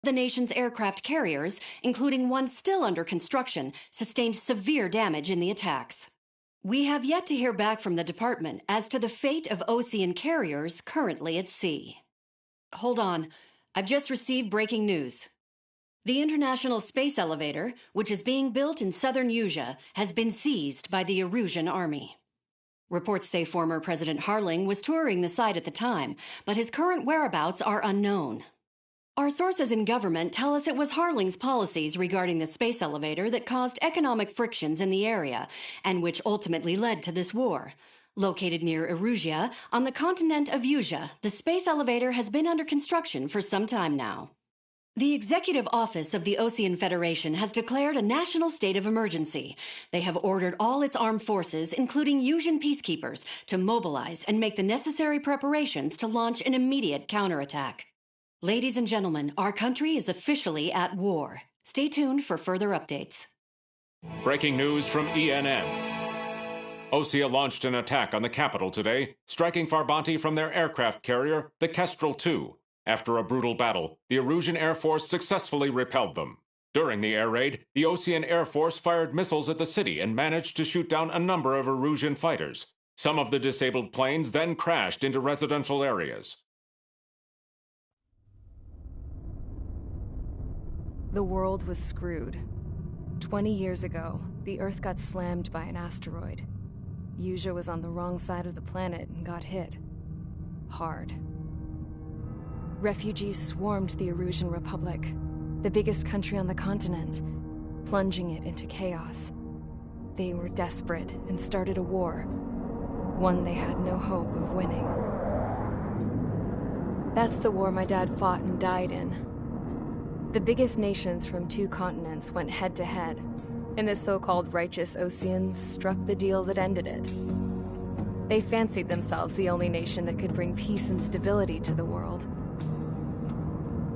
The nation's aircraft carriers, including one still under construction, sustained severe damage in the attacks. We have yet to hear back from the department as to the fate of Ocean carriers currently at sea. Hold on. I've just received breaking news. The International Space Elevator, which is being built in southern Usea, has been seized by the Erusian Army. Reports say former President Harling was touring the site at the time, but his current whereabouts are unknown. Our sources in government tell us it was Harling's policies regarding the space elevator that caused economic frictions in the area, and which ultimately led to this war. Located near Erusia, on the continent of Usea, the space elevator has been under construction for some time now. The Executive Office of the Ocean Federation has declared a national state of emergency. They have ordered all its armed forces, including Usian peacekeepers, to mobilize and make the necessary preparations to launch an immediate counterattack. Ladies and gentlemen, our country is officially at war. Stay tuned for further updates. Breaking news from ENN. Osea launched an attack on the capital today, striking Farbanti from their aircraft carrier, the Kestrel II. After a brutal battle, the Erusian Air Force successfully repelled them. During the air raid, the Ocean Air Force fired missiles at the city and managed to shoot down a number of Erusian fighters. Some of the disabled planes then crashed into residential areas. The world was screwed. 20 years ago, the Earth got slammed by an asteroid. Usea was on the wrong side of the planet and got hit. Hard. Refugees swarmed the Erusian Republic, the biggest country on the continent, plunging it into chaos. They were desperate and started a war, one they had no hope of winning. That's the war my dad fought and died in. The biggest nations from 2 continents went head-to-head, and the so-called righteous Oceans struck the deal that ended it. They fancied themselves the only nation that could bring peace and stability to the world.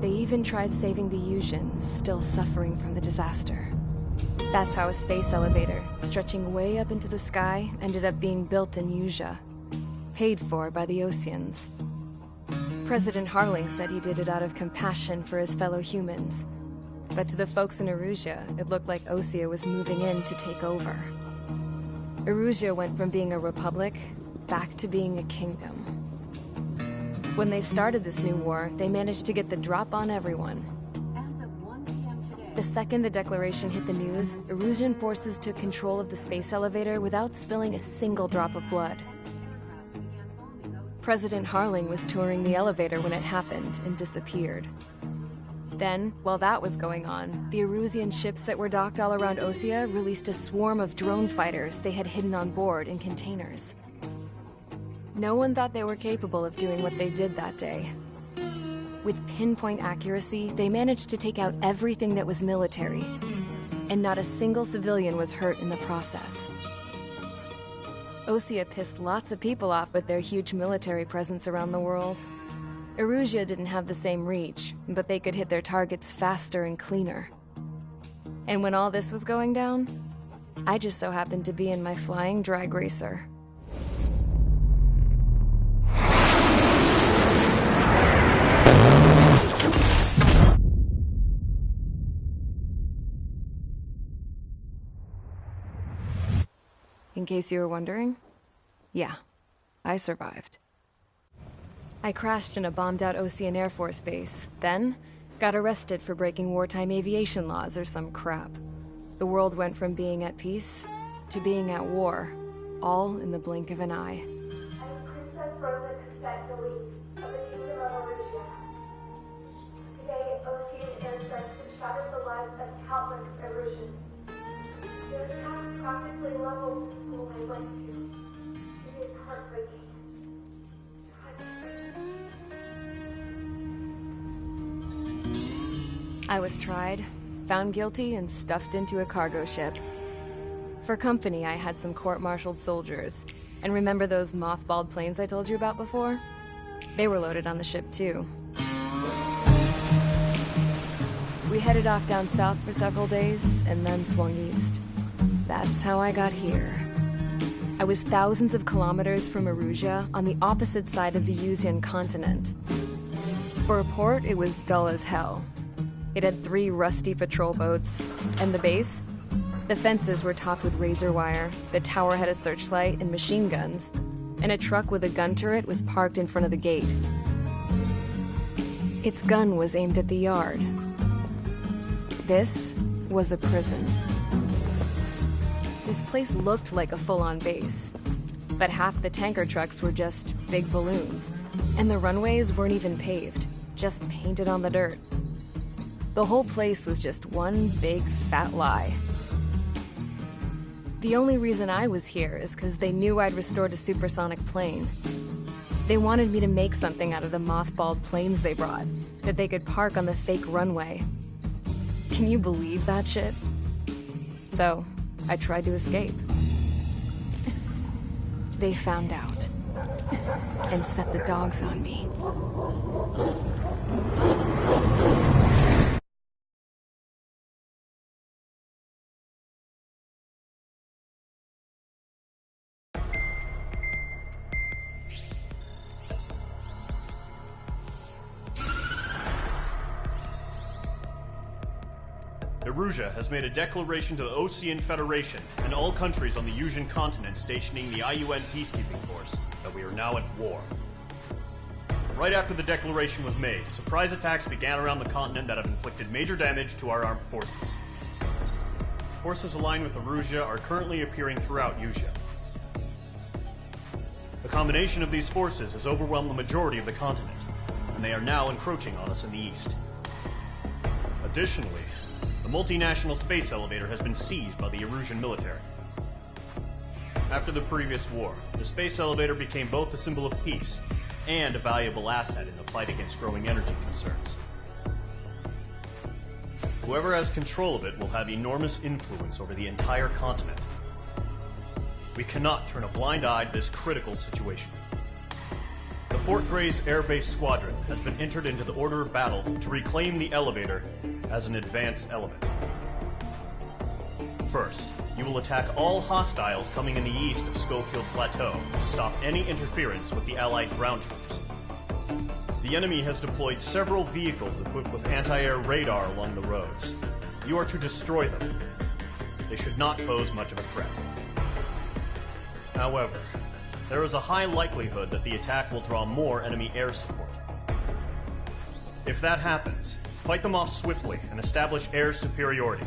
They even tried saving the Usians, still suffering from the disaster. That's how a space elevator, stretching way up into the sky, ended up being built in Usea, paid for by the Oceans. President Harling said he did it out of compassion for his fellow humans. But to the folks in Erusia, it looked like Osea was moving in to take over. Erusia went from being a republic back to being a kingdom. When they started this new war, they managed to get the drop on everyone. The second the declaration hit the news, Erusian forces took control of the space elevator without spilling a single drop of blood. President Harling was touring the elevator when it happened and disappeared. Then, while that was going on, the Erusian ships that were docked all around Osea released a swarm of drone fighters they had hidden on board in containers. No one thought they were capable of doing what they did that day. With pinpoint accuracy, they managed to take out everything that was military, and not a single civilian was hurt in the process. Osea pissed lots of people off with their huge military presence around the world. Erusia didn't have the same reach, but they could hit their targets faster and cleaner. And when all this was going down, I just so happened to be in my flying drag racer. In case you were wondering, yeah, I survived. I crashed in a bombed-out Ocean Air Force base, then got arrested for breaking wartime aviation laws or some crap. The world went from being at peace to being at war, all in the blink of an eye. I am Princess Rosa Cassette Delise of the Kingdom of Erusia. Today, Ocean airstrikes have shattered the lives of countless Erusians. Their attacks practically leveled the school I went to. It is heartbreaking. I was tried, found guilty, and stuffed into a cargo ship. For company, I had some court-martialed soldiers. And remember those mothballed planes I told you about before? They were loaded on the ship, too. We headed off down south for several days, and then swung east. That's how I got here. I was thousands of kilometers from Erusia, on the opposite side of the Usian continent. For a port, it was dull as hell. It had 3 rusty patrol boats. And the base? The fences were topped with razor wire, the tower had a searchlight and machine guns, and a truck with a gun turret was parked in front of the gate. Its gun was aimed at the yard. This was a prison. This place looked like a full-on base, but half the tanker trucks were just big balloons, and the runways weren't even paved, just painted on the dirt. The whole place was just one big fat lie. The only reason I was here is because they knew I'd restored a supersonic plane. They wanted me to make something out of the mothballed planes they brought, that they could park on the fake runway. Can you believe that shit? So, I tried to escape. They found out, and set the dogs on me. Erusia has made a declaration to the Ocean Federation and all countries on the Usian continent stationing the IUN peacekeeping force that we are now at war. Right after the declaration was made, surprise attacks began around the continent that have inflicted major damage to our armed forces. Forces aligned with Erusia are currently appearing throughout Usia. The combination of these forces has overwhelmed the majority of the continent, and they are now encroaching on us in the east. Additionally, the multinational space elevator has been seized by the Erusian military. After the previous war, the space elevator became both a symbol of peace and a valuable asset in the fight against growing energy concerns. Whoever has control of it will have enormous influence over the entire continent. We cannot turn a blind eye to this critical situation. The Fort Gray's Air Base Squadron has been entered into the order of battle to reclaim the elevator as an advance element. First, you will attack all hostiles coming in the east of Schofield Plateau to stop any interference with the Allied ground troops. The enemy has deployed several vehicles equipped with anti-air radar along the roads. You are to destroy them. They should not pose much of a threat. However, there is a high likelihood that the attack will draw more enemy air support. If that happens, fight them off swiftly and establish air superiority.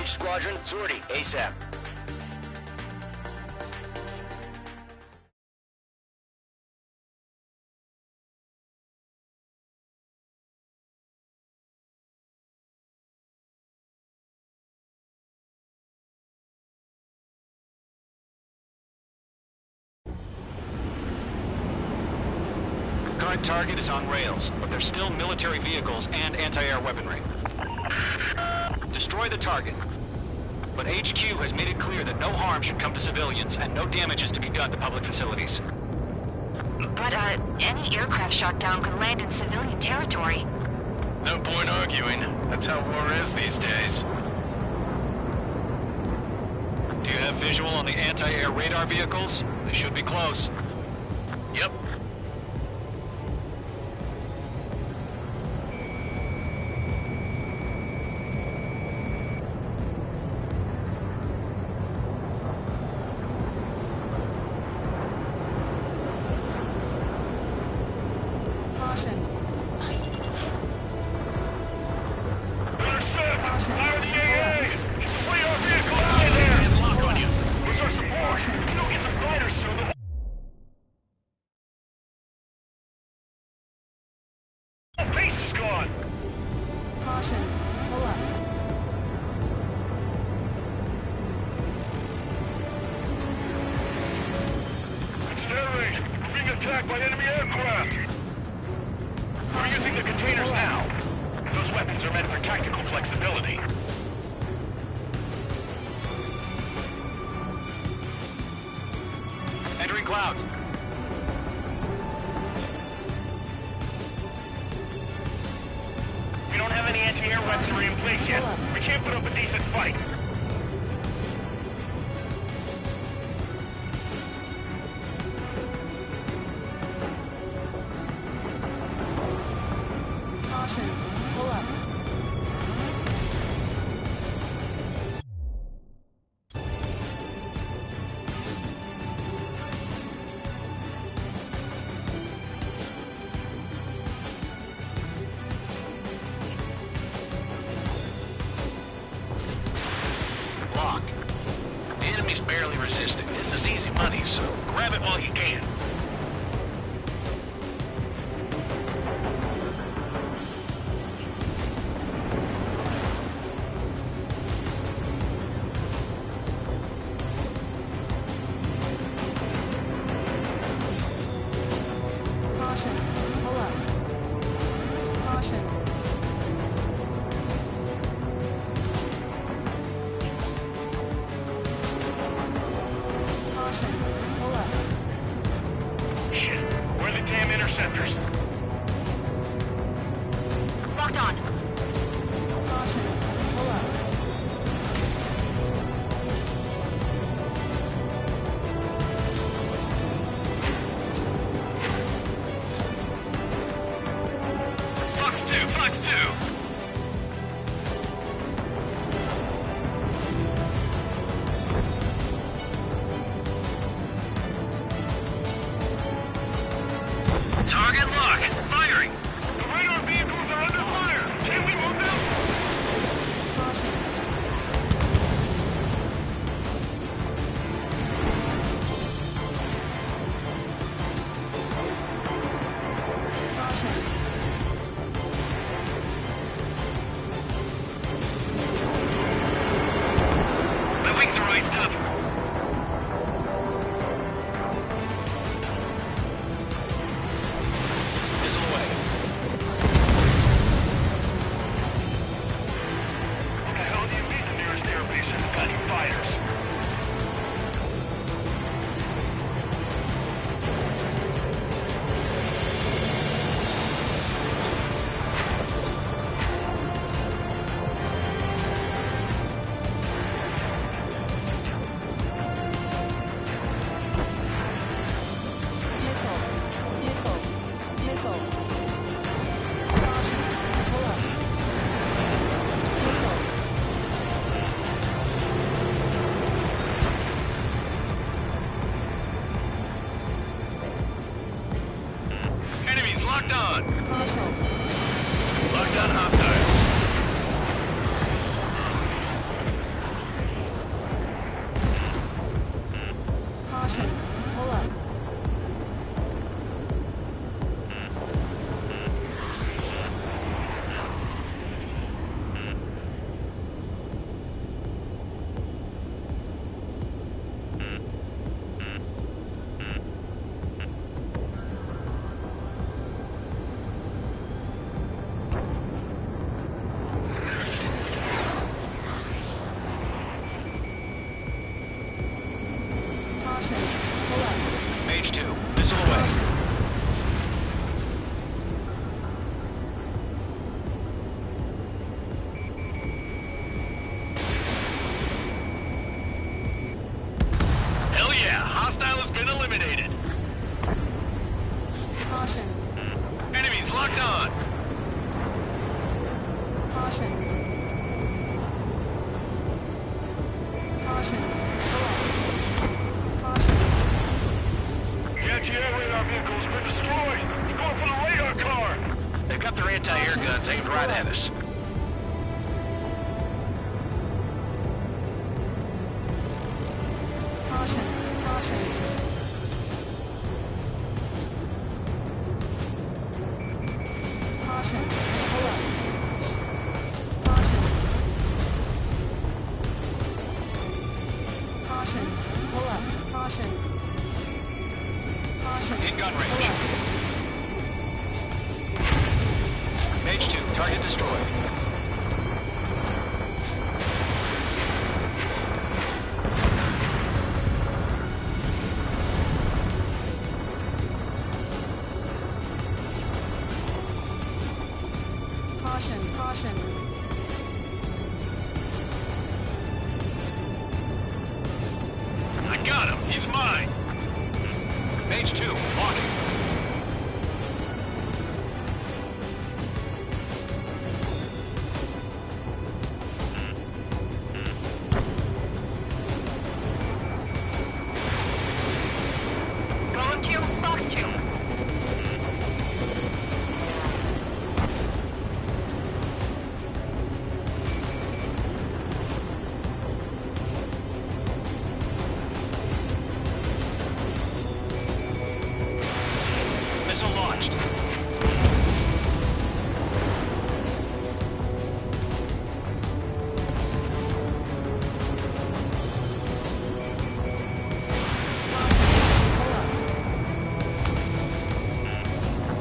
Engage squadron. Sortie, ASAP. Current target is on rails, but there's still military vehicles and anti-air weaponry. Destroy the target. But HQ has made it clear that no harm should come to civilians and no damage is to be done to public facilities. But, any aircraft shot down could land in civilian territory. No point arguing. That's how war is these days. Do you have visual on the anti-air radar vehicles? They should be close. Yep. By enemy aircraft! We're using the containers now. Those weapons are meant for tactical flexibility. Entering clouds. We don't have any anti-air weaponry in place yet. We can't put up a decent fight. Locked. The enemy's barely resisting. This is easy money, so grab it while you can. Locked on. Fox 2! Target lock! Firing! The radar vehicles are under fire! Can we move them? My wings are iced up! Missile away. What the hell do you mean the nearest airbase hasn't got any fighters? Enemies locked on. Locked on hostiles. Locked on. Caution. Caution. Caution. The anti-air radar vehicle's been destroyed. You're going for the radar car. They've got their anti-air guns aimed right at us. Caution. Caution. Caution. Pull up. Caution. Caution. Pull up. Caution. Caution. In gun Pull range. up. Mage 2, target destroyed. Caution. Caution. I got him. He's mine. Mage 2, walking. Going to box 2. Missile launched.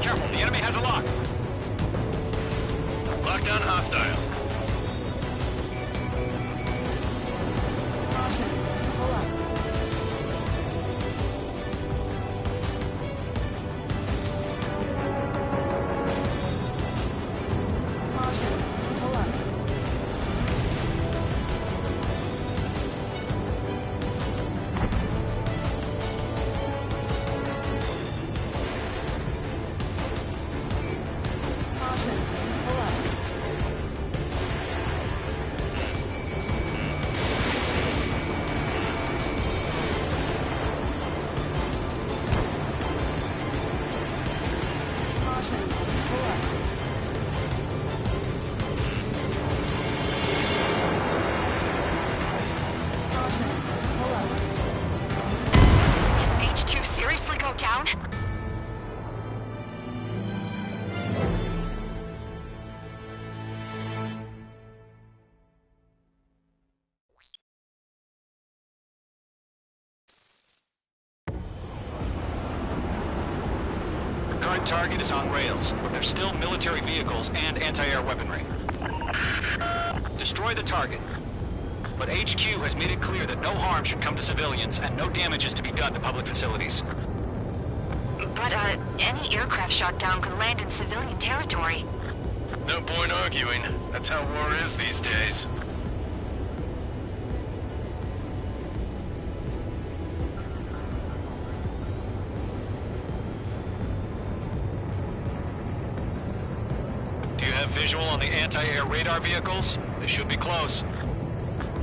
Careful, the enemy has a lock. Lockdown hostile. Caution. Pull up. Caution. Pull up. Caution. Pull up. Caution. Pull up. Caution. Pull up. Did H2 seriously go down? Current target is on rails, but there's still military vehicles and anti-air weaponry. Destroy the target. But HQ has made it clear that no harm should come to civilians and no damage is to be done to public facilities. But, any aircraft shot down could land in civilian territory. No point arguing. That's how war is these days. Do you have visual on the anti-air radar vehicles? They should be close.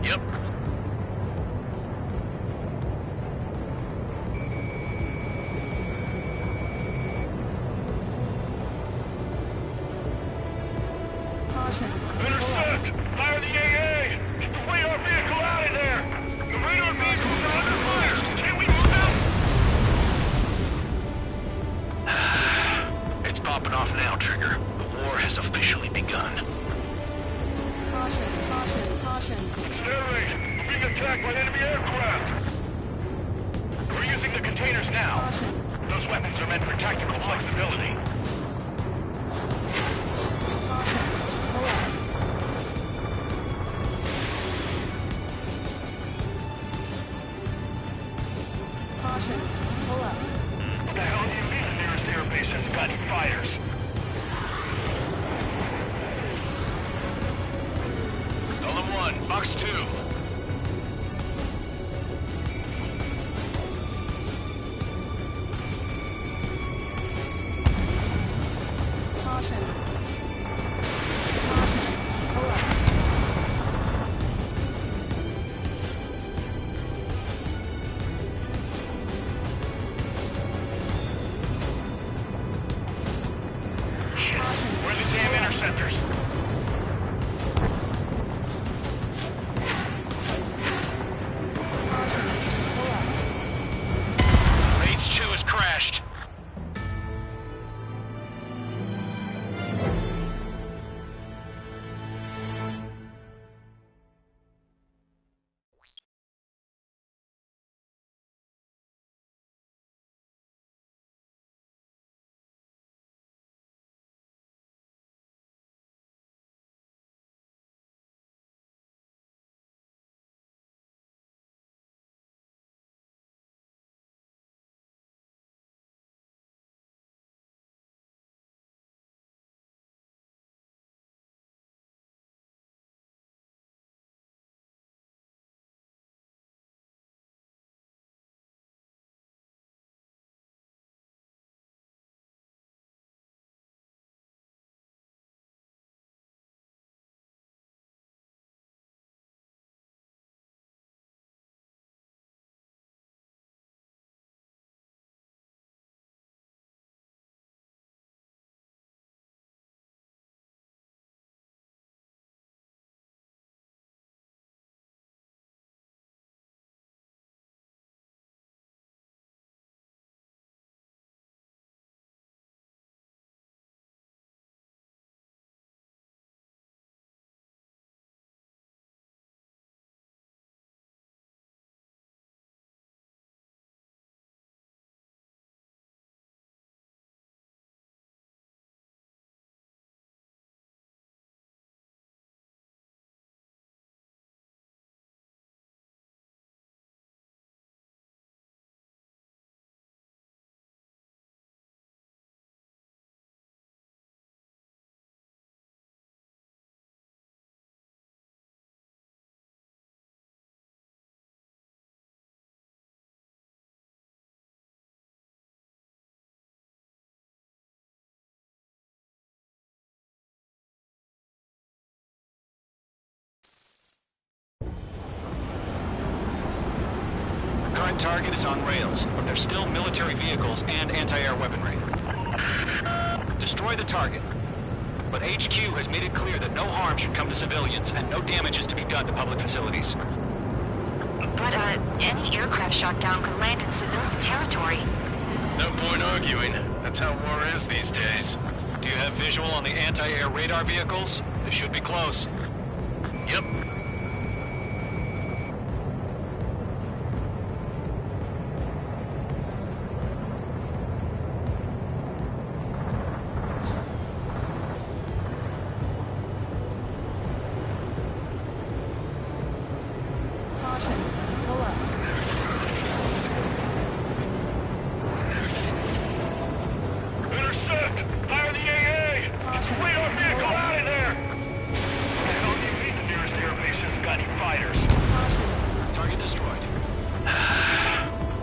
Yep. Caution. Pull up. Intercept! Fire the AA! Get the radar vehicle out of there! The radar vehicles are under fire! Can we move out? It's popping off now, Trigger. The war has officially begun. Caution. Caution. Caution. Accelerate! We're being attacked by enemy aircraft! We're using the containers now. Caution. Those weapons are meant for tactical flexibility. Caution. Pull up. Caution. Pull up. What the hell do you mean the nearest airbase hasn't got any fighters? Golem 1, Box 2. Caution. interceptors. H2 has crashed. Current target is on rails, but there's still military vehicles and anti-air weaponry. Destroy the target. But HQ has made it clear that no harm should come to civilians and no damage is to be done to public facilities. But, any aircraft shot down could land in civilian territory. No point arguing. That's how war is these days. Do you have visual on the anti-air radar vehicles? They should be close. Yep. Intercept! Fire the AA! Get the radar vehicle out of there! I don't even need the nearest airbase hasn't got any fighters. Target destroyed.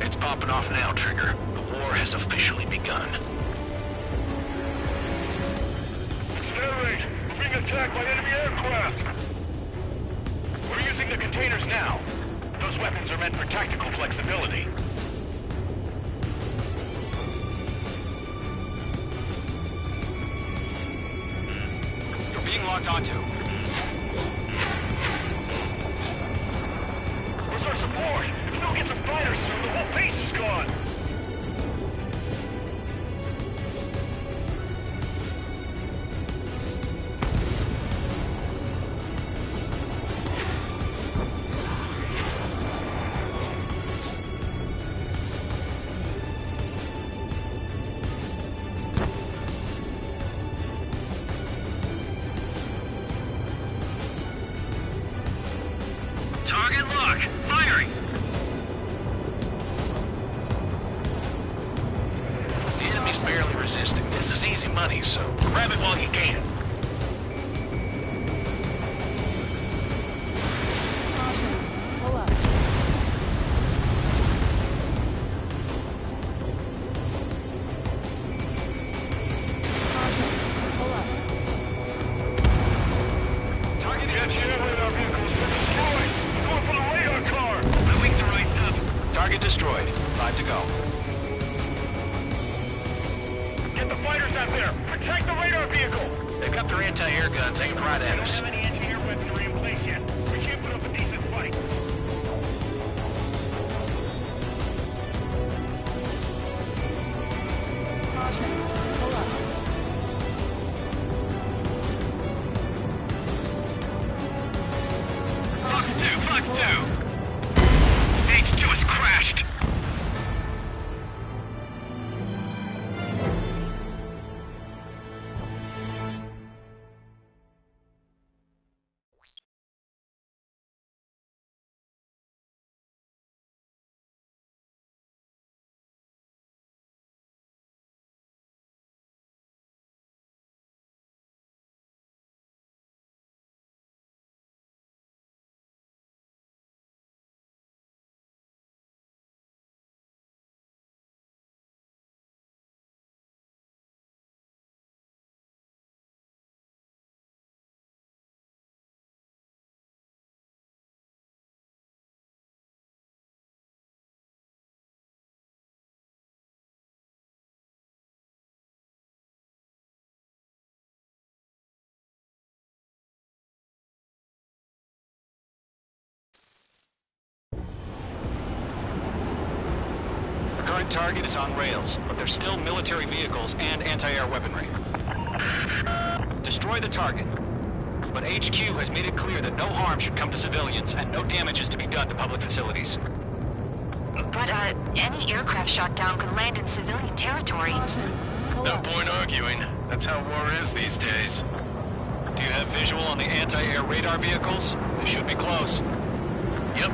It's popping off now, Trigger. The war has officially begun. Air raid! We're being attacked by enemy aircraft! We're using the containers now. Those weapons are meant for tactical flexibility. You're being locked onto. Where's our support? If we don't get some fighters soon, the whole base is gone! Target lock. Firing. The enemy's barely resisting. This is easy money, so grab it while you can. Target Get enemy. your radar vehicles been destroyed! Going for the radar car! Moving to right up. Target destroyed. 5 to go. Get the fighters out there! there! Protect the radar vehicle! They've got their anti-air guns aimed right at us. We don't have any anti-air weaponry in place yet. We can't put up a decent fight. Fox 2, Fox 2! H2 has crashed! The current target is on rails, but there's still military vehicles and anti-air weaponry. Destroy the target. But HQ has made it clear that no harm should come to civilians and no damage is to be done to public facilities. But, any aircraft shot down could land in civilian territory. No point arguing. That's how war is these days. Do you have visual on the anti-air radar vehicles? They should be close. Yep,